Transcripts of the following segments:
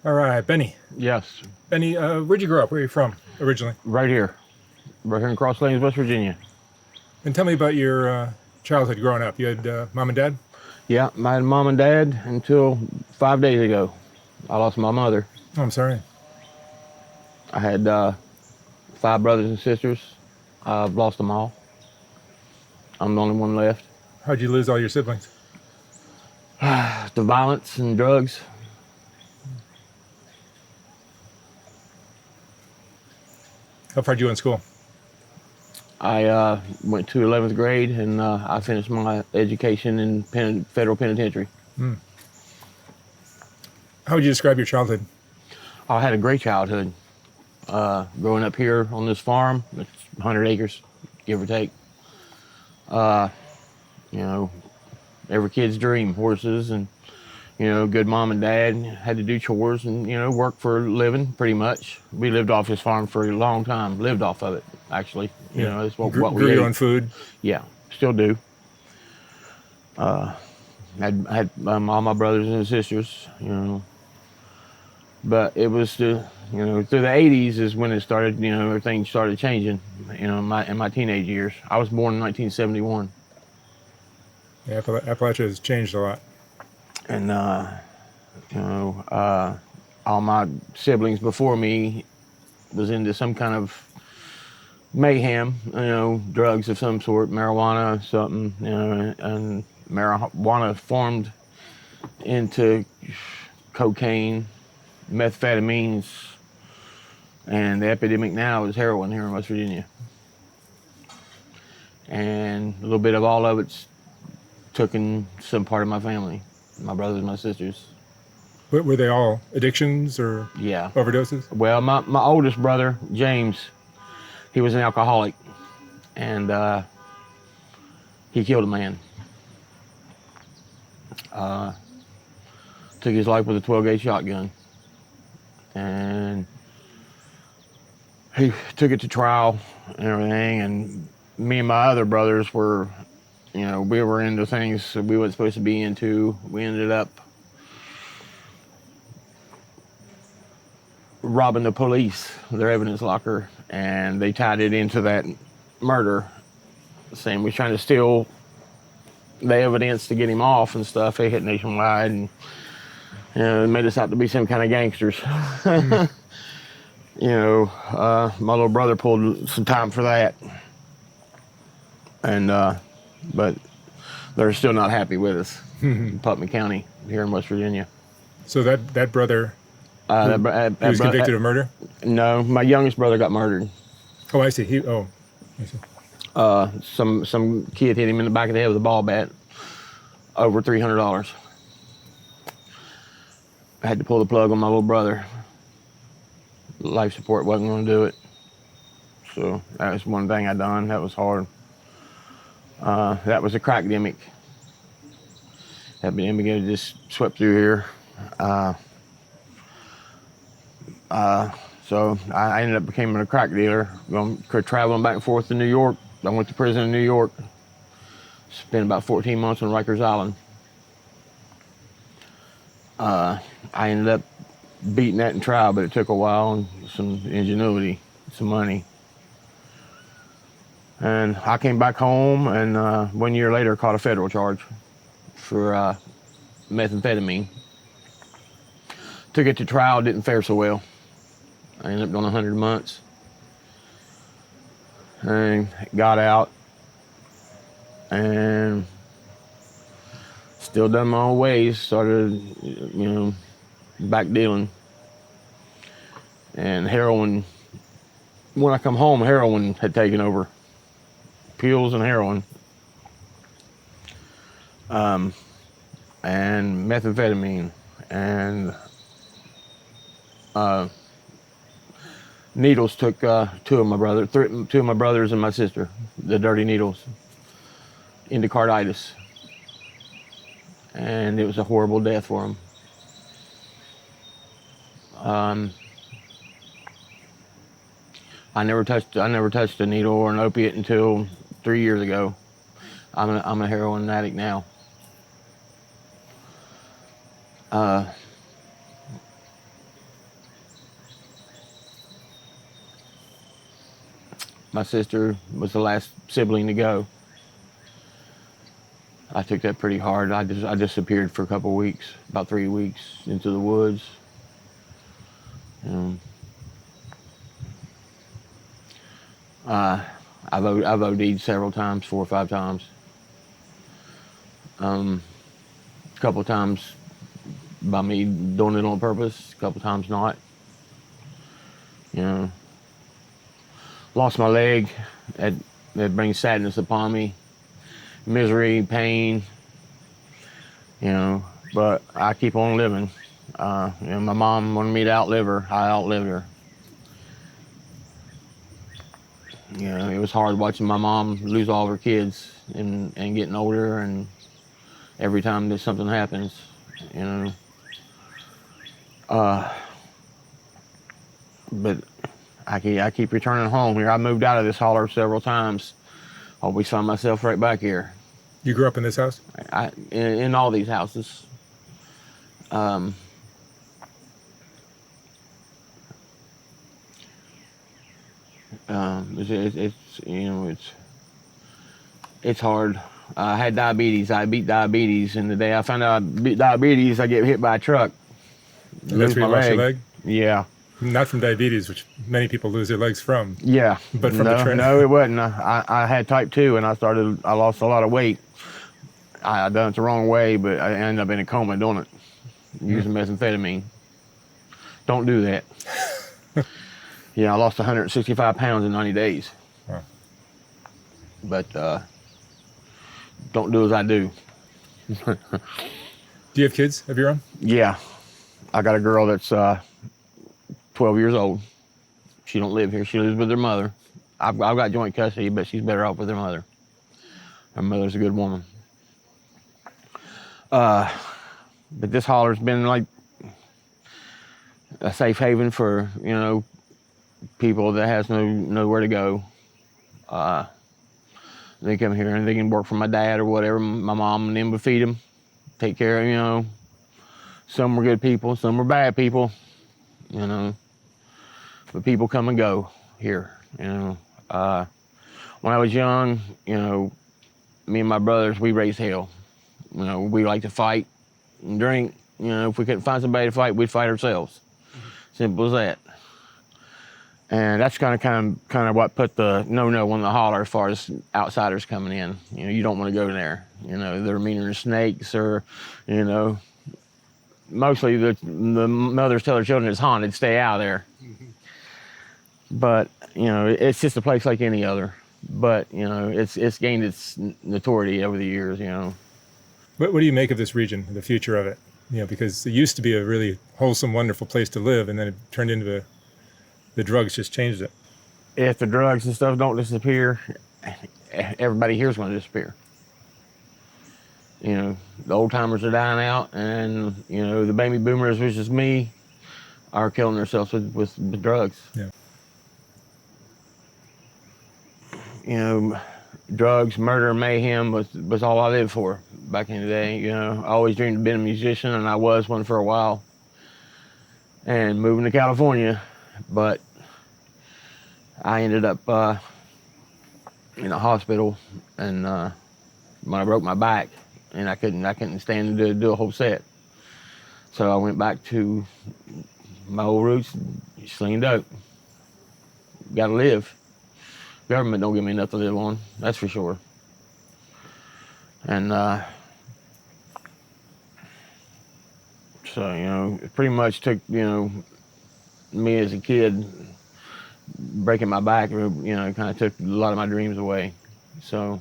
All right, Benny. Yes, Benny, where'd you grow up? Where are you from originally? right here in Cross Lanes, West Virginia. And tell me about your childhood growing up. You had mom and dad? Yeah, my mom and dad until 5 days ago. I lost my mother. Oh, I'm sorry. I had five brothers and sisters. I've lost them all. I'm the only one left. How'd you lose all your siblings? The violence and drugs. How far did you go in school? I went to 11th grade and I finished my education in federal penitentiary. How would you describe your childhood? I had a great childhood. Growing up here on this farm, it's 100 acres, give or take. You know, every kid's dream, horses and, good mom and dad, had to do chores and, work for a living pretty much. We lived off this farm for a long time, lived off of it, actually. That's what we Grew your ate. own food? Yeah, still do. Had all my brothers and sisters, but it was through the 80s is when it started, everything started changing, in my teenage years. I was born in 1971. Yeah, Appalachia has changed a lot. And, all my siblings before me was into some kind of mayhem, drugs of some sort, marijuana, something, and marijuana formed into cocaine, methamphetamines, and the epidemic now is heroin here in West Virginia. And a little bit of all of it's taken some part of my family, my brothers and my sisters. Were they all addictions or Yeah. overdoses? Well, my oldest brother, James, he was an alcoholic, and he killed a man. Took his life with a 12-gauge shotgun. And he took it to trial and everything, and me and my other brothers were, we were into things that we weren't supposed to be into. We ended up robbing the police, their evidence locker, and they tied it into that murder, saying we're trying to steal the evidence to get him off and stuff. They hit nationwide, and it made us out to be some kind of gangsters. My little brother pulled some time for that, and but they're still not happy with us in Putnam County here in West Virginia. So that brother he was convicted of murder? No, my youngest brother got murdered. Oh, I see. I see. Some kid hit him in the back of the head with a ball bat. Over $300. I had to pull the plug on my little brother. Life support wasn't going to do it. So that was one thing I done. That was hard. That was a crackdemic. Epidemic just swept through here. So I ended up becoming a crack dealer, traveling back and forth to New York. I went to prison in New York. Spent about 14 months on Rikers Island. I ended up beating that in trial, but it took a while and some ingenuity, some money. And I came back home, and 1 year later caught a federal charge for methamphetamine. Took it to trial, didn't fare so well. I ended up doing 100 months and got out and still done my own ways. Started, back dealing. And heroin, when I come home, heroin had taken over. Pills and heroin. And methamphetamine and needles took two of my brothers and my sister, the dirty needles, endocarditis, and it was a horrible death for them. I never touched a needle or an opiate until 3 years ago. I'm a heroin addict now. My sister was the last sibling to go. I took that pretty hard. I disappeared for a couple of weeks, about 3 weeks, into the woods. I've OD'd several times, 4 or 5 times. A couple of times by me doing it on purpose, a couple of times not. You know, lost my leg. That brings sadness upon me, misery, pain. You know, but I keep on living. You know, my mom wanted me to outlive her. I outlived her. You know, it was hard watching my mom lose all of her kids and getting older, and every time that something happens, you know. But I keep returning home here. I moved out of this holler several times. Always find myself right back here. You grew up in this house? In all these houses. It's you know, it's hard. I had diabetes. I beat diabetes, and the day I found out I beat diabetes, I get hit by a truck. And that's where you lost your leg? Yeah. Not from diabetes, which many people lose their legs from. Yeah. But from the train. No, it wasn't. I had type 2, and I lost a lot of weight. I done it the wrong way, but I ended up in a coma doing it, using methamphetamine. Don't do that. Yeah, I lost 165 pounds in 90 days. Wow. But don't do as I do. Do you have kids of your own? Yeah. I got a girl that's 12 years old. She don't live here. She lives with her mother. I've got joint custody, but she's better off with her mother. Her mother's a good woman. But this holler's been like a safe haven for, you know, people that has nowhere to go. They come here and they can work for my dad or whatever. My mom and them would feed them, take care of, you know. Some were good people, some were bad people, you know. But people come and go here, you know. When I was young, you know, me and my brothers, we raised hell. You know, we like to fight and drink. You know, if we couldn't find somebody to fight, we'd fight ourselves. Simple as that. And that's kind of what put the no on the holler as far as outsiders coming in. You know, you don't want to go there. You know, they're meaner than snakes, or, you know, mostly the mothers tell their children it's haunted, stay out of there. But, you know, it's just a place like any other. But, you know, it's gained its notoriety over the years, you know. What do you make of this region, the future of it? You know, because it used to be a really wholesome, wonderful place to live, and then it turned into the drugs just changed it. If the drugs and stuff don't disappear, everybody here's going to disappear. You know, the old timers are dying out, and, you know, the baby boomers, which is me, are killing themselves with drugs. Yeah. You know, drugs, murder, mayhem was all I lived for back in the day. You know, I always dreamed of being a musician, and I was one for a while. And moving to California, but I ended up in a hospital, and when I broke my back, and I couldn't stand to do a whole set. So I went back to my old roots, slinging dope. Gotta live. Government don't give me enough to live on, that's for sure. And so, you know, it pretty much took, you know, me as a kid breaking my back, you know, kind of took a lot of my dreams away. So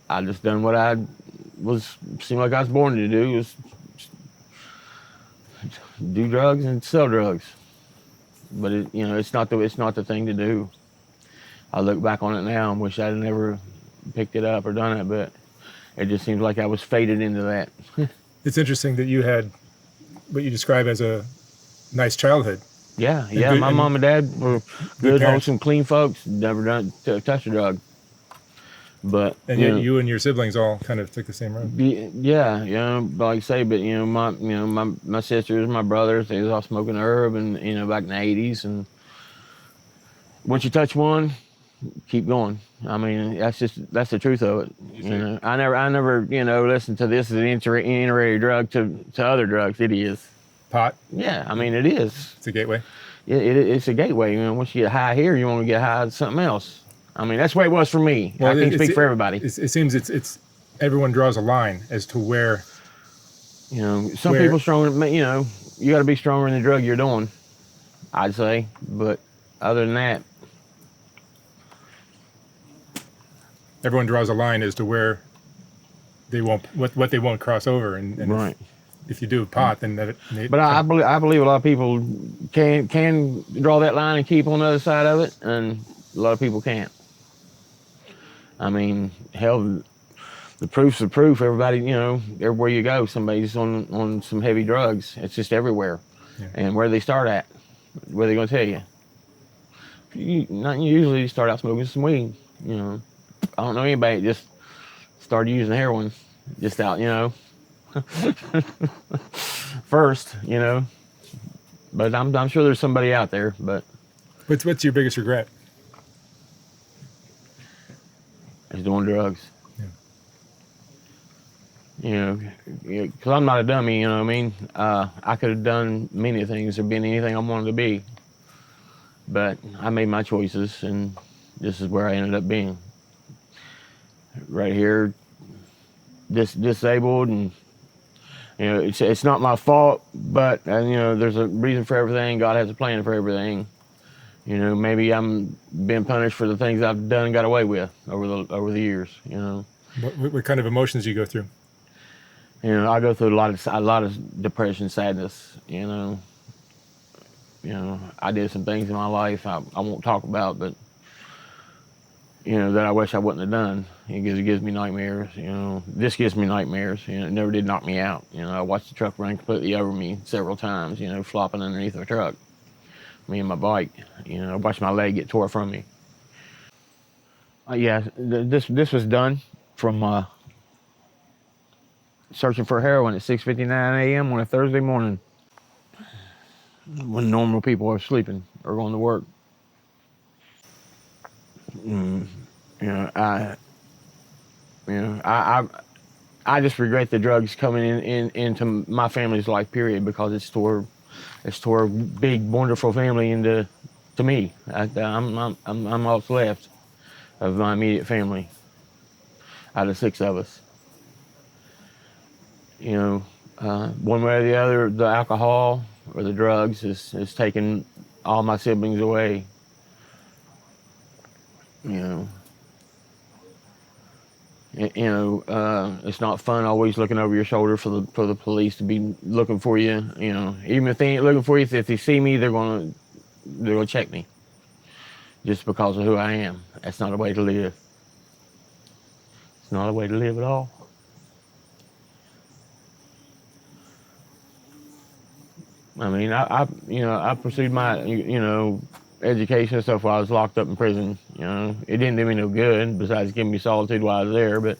I just done what seemed like I was born to do, was do drugs and sell drugs. But it, you know, it's not the thing to do. I look back on it now and wish I'd never picked it up or done it, but it just seems like I was fated into that. It's interesting that you had what you describe as a nice childhood. Yeah. Good, My mom and dad were good, parents. wholesome, clean folks. Never touched a drug. But And yet you and your siblings all kind of took the same road. Yeah, you know, like I say, but you know, my sisters, my brothers, they was all smoking herb, and you know, back in the '80s, and once you touch one, keep going. I mean, that's the truth of it. You know, I never, you know, listen to this as an integrated drug to other drugs. It is. Pot? Yeah, I mean, it is. It's a gateway. It's a gateway. You know, once you get high here, you want to get high to something else. I mean, that's the way it was for me. Well, I can't speak for everybody. It seems it's everyone draws a line as to where. You know, some people stronger. You know, you got to be stronger in the drug you're doing, I'd say. But other than that, everyone draws a line as to where they won't what they won't cross over, and right. If you do pot, then that. But I believe a lot of people can draw that line and keep on the other side of it, and a lot of people can't. I mean, hell, the proof's the proof. Everybody, you know, everywhere you go, somebody's on some heavy drugs. It's just everywhere. Yeah. And where they start at, where they gonna tell you? Not usually you start out smoking some weed. You know, I don't know anybody that just started using heroin, just out, you know. First, you know, but I'm sure there's somebody out there. But what's your biggest regret? Is doing drugs. Yeah. You know, because I'm not a dummy. You know what I mean? I could have done many things or been anything I wanted to be, but I made my choices, and this is where I ended up being. Right here, disabled, and you know, it's not my fault, but you know, there's a reason for everything. God has a plan for everything. You know, maybe I'm being punished for the things I've done and got away with over the years. You know, what kind of emotions do you go through? You know, I go through a lot of depression, sadness. You know, I did some things in my life I won't talk about, but you know, that I wish I wouldn't have done. It gives me nightmares. You know, this gives me nightmares. You know, it never did knock me out. You know, I watched the truck run completely over me several times. You know, flopping underneath the truck, me and my bike. You know, I watched my leg get tore from me. Yeah, this was done from searching for heroin at 6:59 a.m. on a Thursday morning, when normal people are sleeping or going to work. You know, I just regret the drugs coming into my family's life, period, because it's tore a big, wonderful family into me. I'm all that's left of my immediate family out of 6 of us. You know, one way or the other, the alcohol or the drugs has taken all my siblings away. You know, it's not fun always looking over your shoulder for the police to be looking for you. You know, even if they ain't looking for you, if they see me, they're gonna check me just because of who I am. That's not a way to live. It's not a way to live at all. I mean, I pursued my, you know, education and stuff while I was locked up in prison. You know, it didn't do me no good besides giving me solitude while I was there, but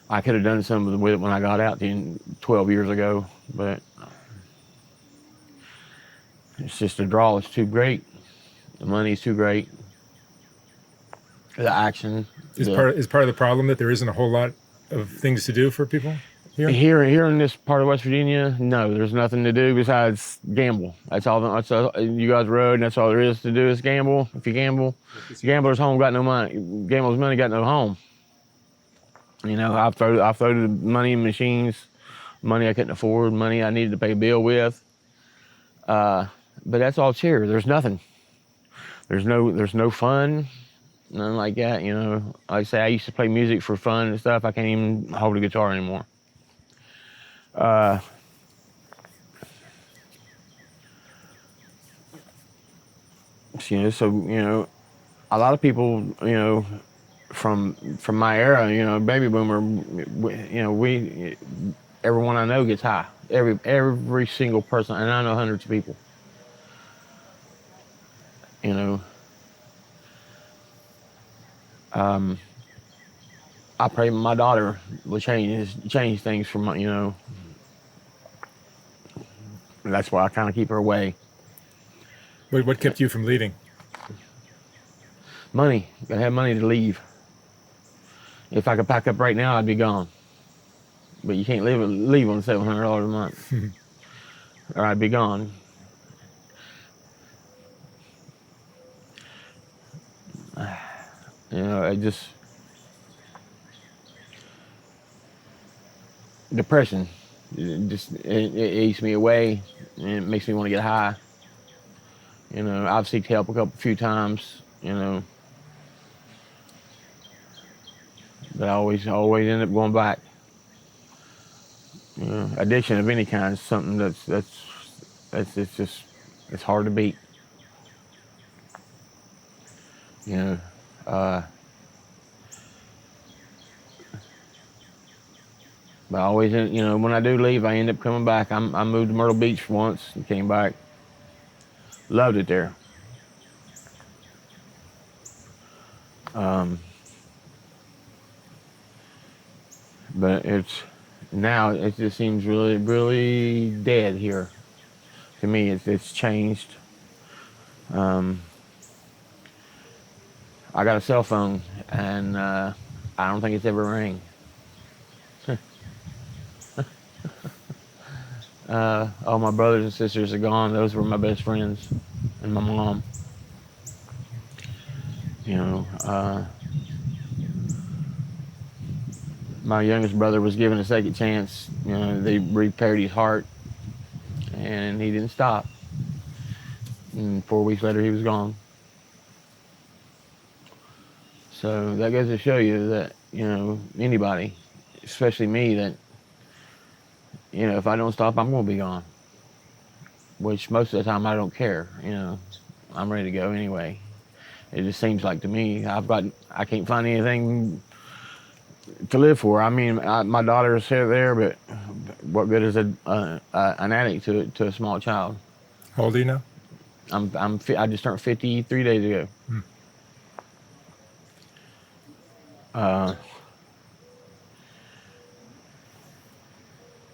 I could have done something with it when I got out 12 years ago, but it's just the draw is too great. The money's too great. The action is part of the problem that there isn't a whole lot of things to do for people here in this part of West Virginia. No, there's nothing to do besides gamble. That's all you guys road, and that's all there is to do is gamble. If you gamble, gambler's home got no money. Gambler's money got no home. You know, I throw the money in machines, money I couldn't afford, money I needed to pay a bill with. But that's all cheer. There's nothing. There's no fun, nothing like that. You know, like I say, I used to play music for fun and stuff. I can't even hold a guitar anymore. You know, so you know, a lot of people, you know, from my era, you know, baby boomer, you know, everyone I know gets high. Every single person, and I know hundreds of people. You know, I pray my daughter will change things for my, you know. That's why I kind of keep her away. What kept you from leaving? Money. Gotta have money to leave. If I could pack up right now, I'd be gone. But you can't leave on $700 a month, or I'd be gone. You know, it just depression. It eats me away, and it makes me want to get high. You know, I've sought help a few times. You know, but I always end up going back. You know, addiction of any kind is something it's hard to beat. You know, but I always, you know, when I do leave, I end up coming back. I moved to Myrtle Beach once and came back. Loved it there. But now it just seems really, really dead here. To me, it's changed. I got a cell phone, and I don't think it's ever rang. All my brothers and sisters are gone. Those were my best friends, and my mom. You know, my youngest brother was given a second chance. You know, they repaired his heart, and he didn't stop. And 4 weeks later, he was gone. So that goes to show you that, you know, anybody, especially me, that, you know, if I don't stop, I'm going to be gone. Which most of the time I don't care. You know, I'm ready to go anyway. It just seems like to me, I can't find anything to live for. I mean, my daughter's there, but what good is an addict to a small child? How old are you now? I just turned 50 3 days ago.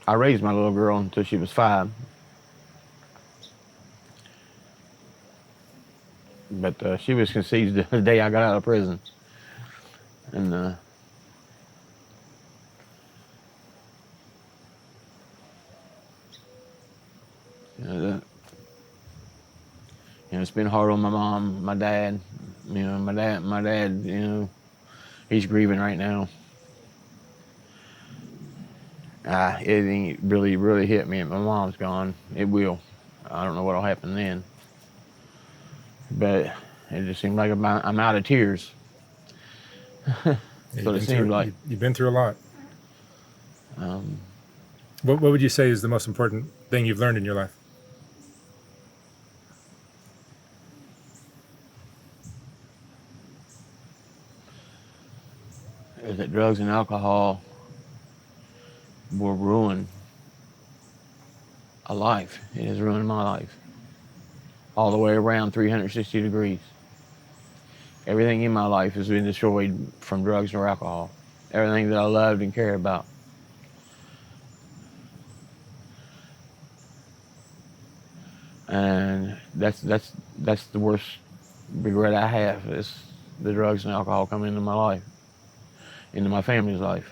I raised my little girl until she was 5. But she was conceived the day I got out of prison. And you know, it's been hard on my mom, my dad. You know, my dad, you know, he's grieving right now. It ain't really hit me. My mom's gone. It will. I don't know what'll happen then. But it just seems like I'm out of tears. That's what it seems like. You've been through a lot. What would you say is the most important thing you've learned in your life? Is that drugs and alcohol will ruin a life. It has ruined my life. All the way around 360 degrees. Everything in my life has been destroyed from drugs or alcohol. Everything that I loved and cared about. And that's the worst regret I have, is the drugs and alcohol coming into my life, into my family's life.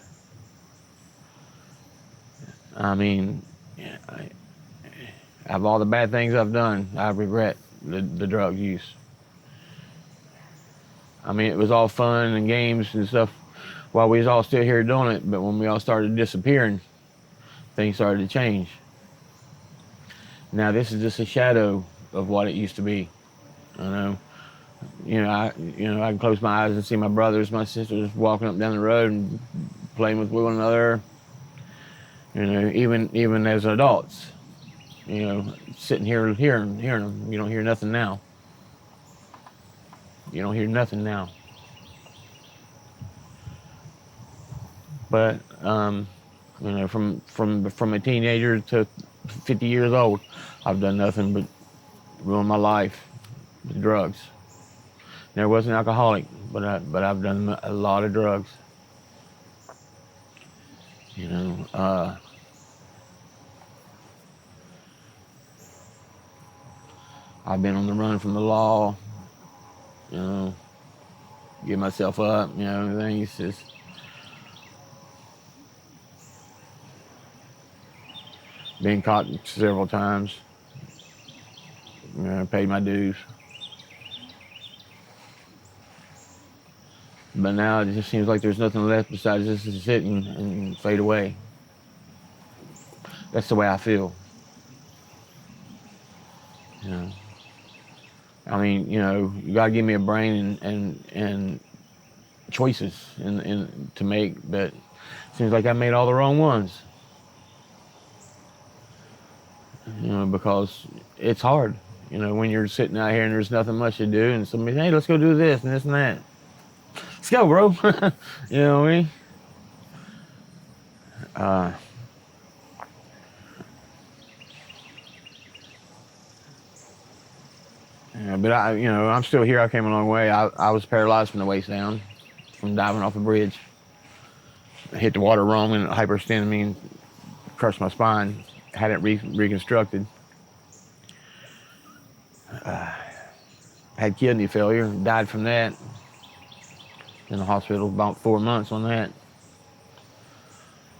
I mean, of all the bad things I've done, I regret the drug use. I mean, it was all fun and games and stuff while we was all still here doing it, but when we all started disappearing, things started to change. Now this is just a shadow of what it used to be. I can close my eyes and see my brothers, my sisters walking up down the road and playing with one another. You know, even as adults, you know, sitting here hearing them. You don't hear nothing now. You don't hear nothing now. But you know, from a teenager to 50 years old, I've done nothing but ruin my life with drugs. Never was an alcoholic, but I've done a lot of drugs. You know, I've been on the run from the law, you know, get myself up, you know, everything. It's just, been caught several times, you know, paid my dues. But now it just seems like there's nothing left besides just to sit and fade away. That's the way I feel. You know, I mean, you know, you gotta give me a brain and choices and to make, but it seems like I made all the wrong ones. You know, because it's hard. You know, when you're sitting out here and there's nothing much to do, and somebody, hey, let's go do this and this and that. Let's go, bro. You know what I mean? Yeah, but you know, I'm still here. I came a long way. I was paralyzed from the waist down, from diving off a bridge. I hit the water wrong and it hyperextended me and crushed my spine. Had it reconstructed. Had kidney failure. Died from that. In the hospital about 4 months on that.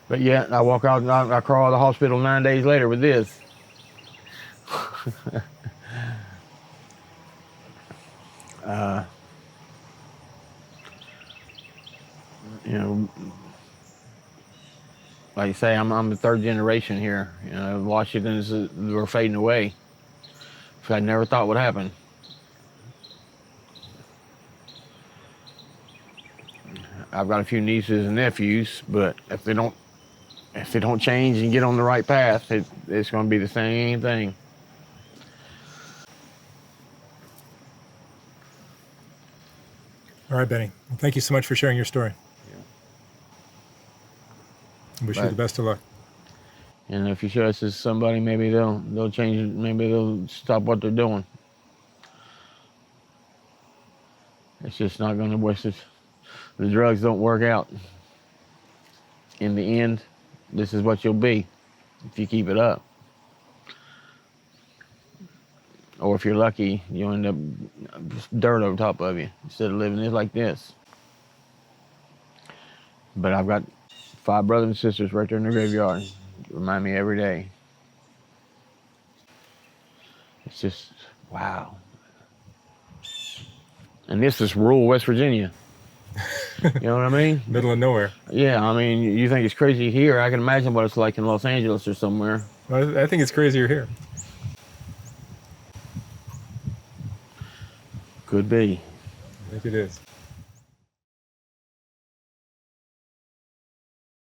But yeah, I walk out and I crawl out of the hospital 9 days later with this. You know, like you say, I'm the third generation here. You know, Washington's were fading away. Which I never thought would happen. I've got a few nieces and nephews, but if they don't change and get on the right path, it's going to be the same thing. All right, Benny. Well, thank you so much for sharing your story. I wish you the best of luck. And if you show us to somebody, maybe they'll change it. Maybe they'll stop what they're doing. It's just not going to waste it. The drugs don't work out. In the end, this is what you'll be if you keep it up. Or if you're lucky, you'll end up dirt over top of you instead of living it like this. But I've got 5 brothers and sisters right there in the graveyard. Remind me every day. It's just, wow. And this is rural West Virginia. You know what I mean? Middle of nowhere. Yeah, I mean, you think it's crazy here. I can imagine what it's like in Los Angeles or somewhere. Well, I think it's crazier here. Could be. I think it is.